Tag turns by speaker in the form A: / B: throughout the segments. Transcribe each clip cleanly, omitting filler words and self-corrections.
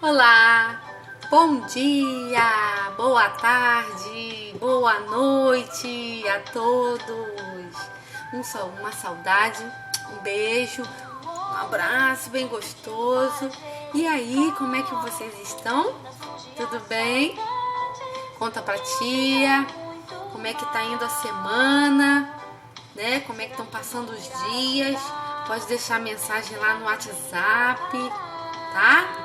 A: Olá, bom dia, boa tarde, boa noite a todos. Uma saudade, um beijo, um abraço bem gostoso. E aí, como é que vocês estão? Tudo bem? Conta pra tia, como é que tá indo a semana, né? Como é que estão passando os dias? Pode deixar mensagem lá no WhatsApp, tá?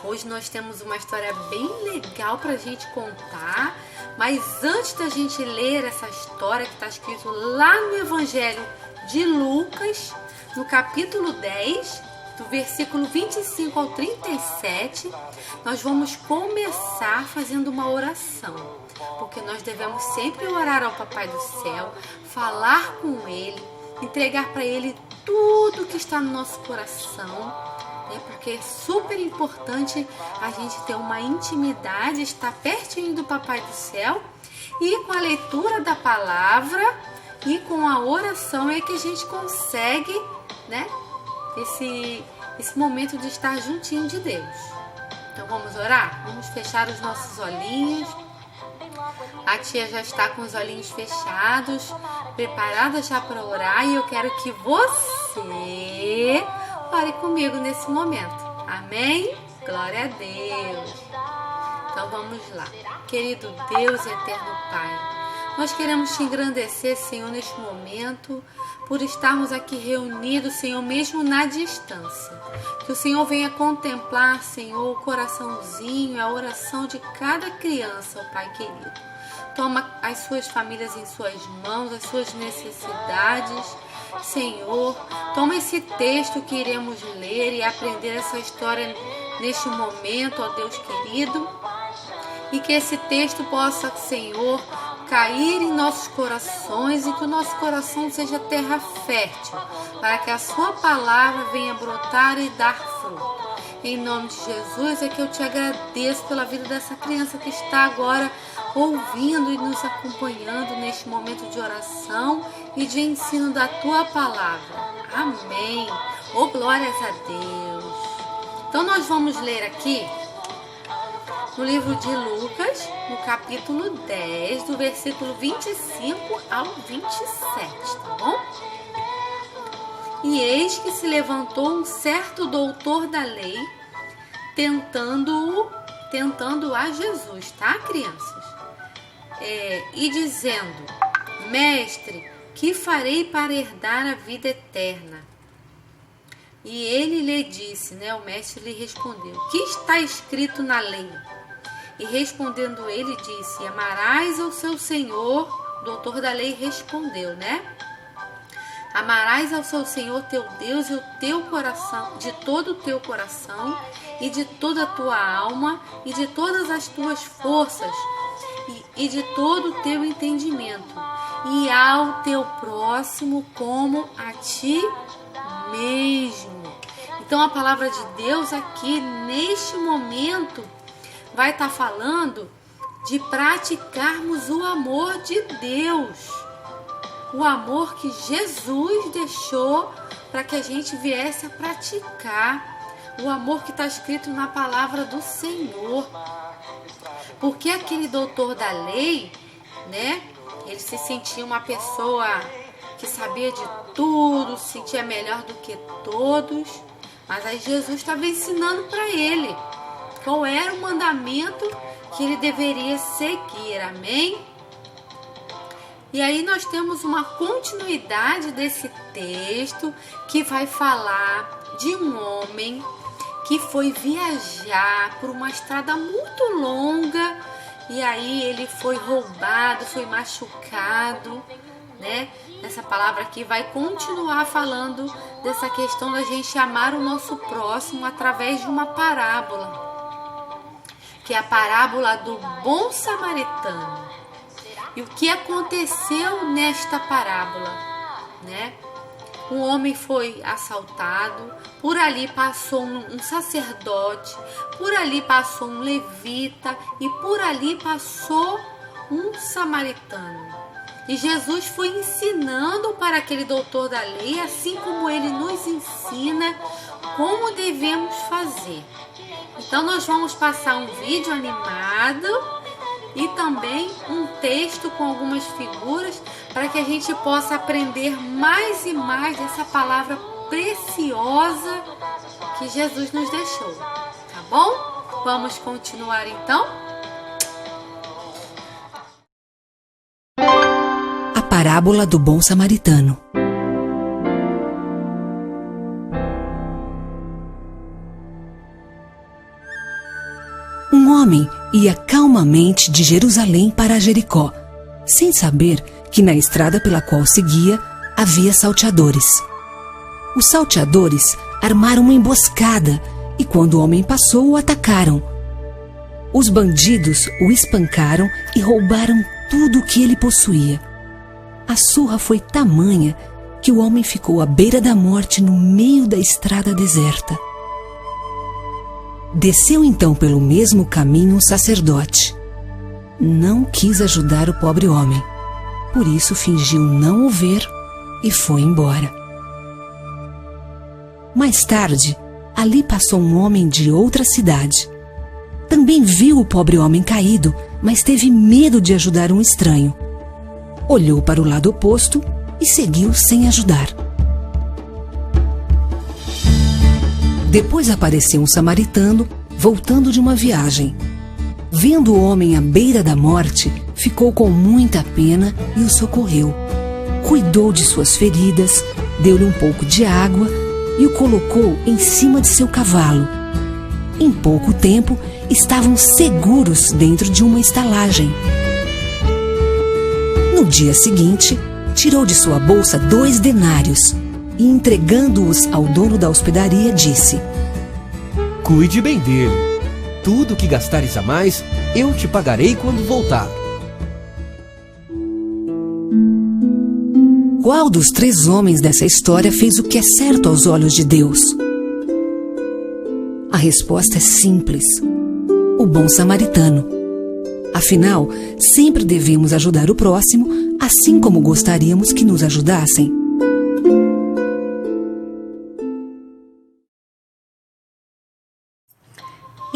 A: Hoje nós temos uma história bem legal pra gente contar, mas antes da gente ler essa história que está escrito lá no Evangelho de Lucas, no capítulo 10, do versículo 25 ao 37, nós vamos começar fazendo uma oração, porque nós devemos sempre orar ao Papai do Céu, falar com Ele, entregar para Ele tudo que está no nosso coração, porque é super importante a gente ter uma intimidade, estar pertinho do Papai do Céu, e com a leitura da palavra e com a oração é que a gente consegue, né, esse momento de estar juntinho de Deus. Então vamos orar? Vamos fechar os nossos olhinhos. A tia já está com os olhinhos fechados, preparada já para orar, e eu quero que você ore comigo nesse momento. Amém? Glória a Deus. Então vamos lá. Querido Deus e eterno Pai, nós queremos te engrandecer, Senhor, neste momento, por estarmos aqui reunidos, Senhor, mesmo na distância. Que o Senhor venha contemplar, Senhor, o coraçãozinho, a oração de cada criança, ó Pai querido. Toma as suas famílias em suas mãos, as suas necessidades, Senhor. Toma esse texto que iremos ler e aprender essa história neste momento, ó Deus querido. E que esse texto possa, Senhor, cair em nossos corações e que o nosso coração seja terra fértil, para que a sua palavra venha brotar e dar fruto. Em nome de Jesus é que eu te agradeço pela vida dessa criança que está agora ouvindo e nos acompanhando neste momento de oração e de ensino da tua palavra. Amém. Oh, glórias a Deus. Então nós vamos ler aqui no livro de Lucas, no capítulo 10, do versículo 25 ao 27, tá bom? E eis que se levantou um certo doutor da lei, tentando a Jesus, tá, crianças? E dizendo: Mestre, que farei para herdar a vida eterna? E ele lhe disse, né? O mestre lhe respondeu: Que está escrito na lei? E respondendo ele disse: Amarás ao seu Senhor. O doutor da lei respondeu, né? Amarás ao seu Senhor teu Deus e o teu coração, de todo o teu coração e de toda a tua alma e de todas as tuas forças e de todo o teu entendimento, e ao teu próximo como a ti mesmo. Então a palavra de Deus aqui neste momento vai estar falando de praticarmos o amor de Deus, o amor que Jesus deixou para que a gente viesse a praticar, o amor que está escrito na palavra do Senhor. Porque aquele doutor da lei, né, ele se sentia uma pessoa que sabia de tudo, se sentia melhor do que todos, mas aí Jesus estava ensinando para ele qual era o mandamento que ele deveria seguir, amém? E aí nós temos uma continuidade desse texto que vai falar de um homem que foi viajar por uma estrada muito longa, e aí ele foi roubado, foi machucado, né? Essa palavra aqui vai continuar falando dessa questão da gente amar o nosso próximo através de uma parábola, que é a parábola do bom samaritano. E o que aconteceu nesta parábola, né? Um homem foi assaltado, por ali passou um sacerdote, por ali passou um levita e por ali passou um samaritano. E Jesus foi ensinando para aquele doutor da lei, assim como ele nos ensina, como devemos fazer. Então nós vamos passar um vídeo animado e também um texto com algumas figuras para que a gente possa aprender mais e mais dessa palavra preciosa que Jesus nos deixou, tá bom? Vamos continuar então?
B: A parábola do bom samaritano. Um homem ia calmamente de Jerusalém para Jericó, sem saber que na estrada pela qual seguia havia salteadores. Os salteadores armaram uma emboscada e, quando o homem passou, o atacaram. Os bandidos o espancaram e roubaram tudo o que ele possuía. A surra foi tamanha que o homem ficou à beira da morte no meio da estrada deserta. Desceu então pelo mesmo caminho um sacerdote. Não quis ajudar o pobre homem, por isso fingiu não o ver e foi embora. Mais tarde, ali passou um homem de outra cidade. Também viu o pobre homem caído, mas teve medo de ajudar um estranho. Olhou para o lado oposto e seguiu sem ajudar. Depois apareceu um samaritano voltando de uma viagem. Vendo o homem à beira da morte, ficou com muita pena e o socorreu. Cuidou de suas feridas, deu-lhe um pouco de água e o colocou em cima de seu cavalo. Em pouco tempo, estavam seguros dentro de uma estalagem. No dia seguinte, tirou de sua bolsa 2 denários e, entregando-os ao dono da hospedaria, disse:
C: Cuide bem dele. Tudo que gastares a mais, eu te pagarei quando voltar.
B: Qual dos 3 homens dessa história fez o que é certo aos olhos de Deus? A resposta é simples: o bom samaritano. Afinal, sempre devemos ajudar o próximo, assim como gostaríamos que nos ajudassem.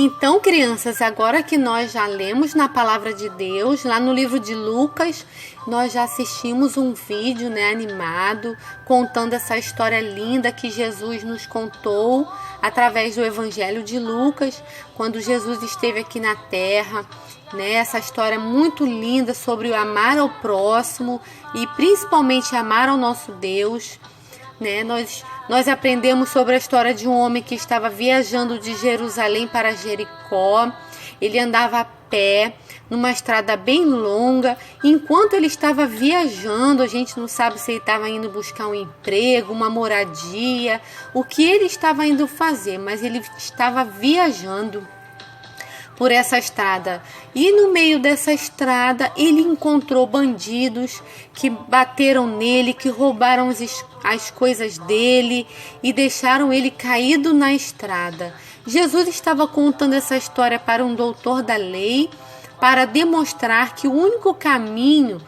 A: Então, crianças, agora que nós já lemos na Palavra de Deus, lá no livro de Lucas, nós já assistimos um vídeo, animado, contando essa história linda que Jesus nos contou através do Evangelho de Lucas, quando Jesus esteve aqui na Terra, essa história muito linda sobre o amar ao próximo e principalmente amar ao nosso Deus. Nós aprendemos sobre a história de um homem que estava viajando de Jerusalém para Jericó. Ele andava a pé, numa estrada bem longa. Enquanto ele estava viajando, a gente não sabe se ele estava indo buscar um emprego, uma moradia, o que ele estava indo fazer, mas ele estava viajando por essa estrada. E no meio dessa estrada, ele encontrou bandidos que bateram nele, que roubaram as coisas dele e deixaram ele caído na estrada. Jesus estava contando essa história para um doutor da lei, para demonstrar que o único caminho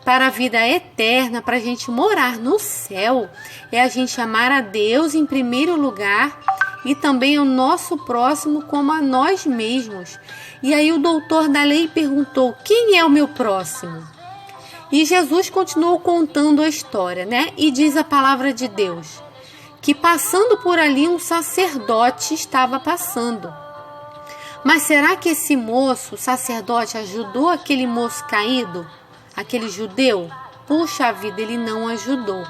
A: para a vida eterna, para a gente morar no céu, é a gente amar a Deus em primeiro lugar e também o nosso próximo como a nós mesmos. E aí o doutor da lei perguntou: quem é o meu próximo? E Jesus continuou contando a história, E diz a palavra de Deus que passando por ali um sacerdote estava passando. Mas será que esse moço, o sacerdote, ajudou aquele moço caído? Aquele judeu? Puxa vida, ele não ajudou.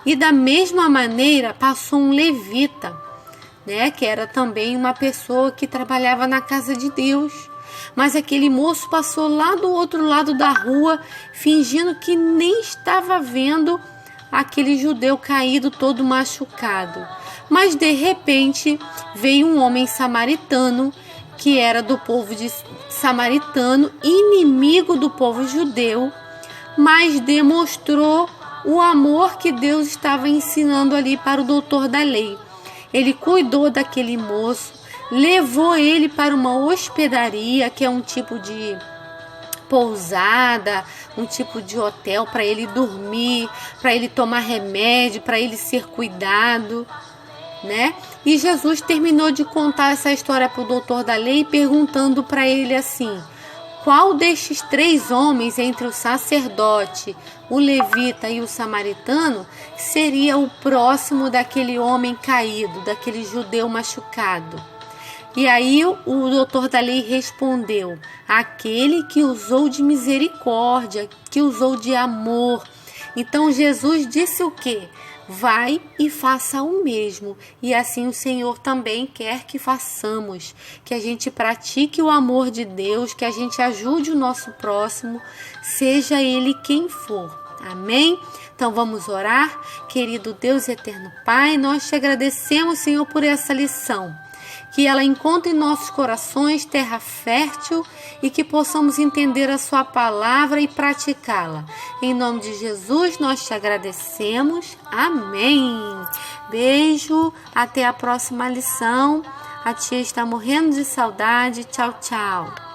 A: E da mesma maneira passou um levita, que era também uma pessoa que trabalhava na casa de Deus. Mas aquele moço passou lá do outro lado da rua, fingindo que nem estava vendo aquele judeu caído todo machucado. Mas de repente veio um homem samaritano, que era do povo samaritano, inimigo do povo judeu, mas demonstrou o amor que Deus estava ensinando ali para o doutor da lei. Ele cuidou daquele moço, levou ele para uma hospedaria, que é um tipo de pousada, um tipo de hotel para ele dormir, para ele tomar remédio, para ele ser cuidado. né? E Jesus terminou de contar essa história para o doutor da lei, perguntando para ele assim: qual destes 3 homens entre o sacerdote, o levita e o samaritano seria o próximo daquele homem caído, daquele judeu machucado? E aí o doutor da lei respondeu: aquele que usou de misericórdia, que usou de amor. Então Jesus disse o quê? Vai e faça o mesmo. E assim o Senhor também quer que façamos, que a gente pratique o amor de Deus, que a gente ajude o nosso próximo, seja ele quem for. Amém? Então vamos orar. Querido Deus e eterno Pai, nós te agradecemos, Senhor, por essa lição. Que ela encontre em nossos corações terra fértil e que possamos entender a sua palavra e praticá-la. Em nome de Jesus, nós te agradecemos. Amém. Beijo, até a próxima lição. A tia está morrendo de saudade. Tchau, tchau.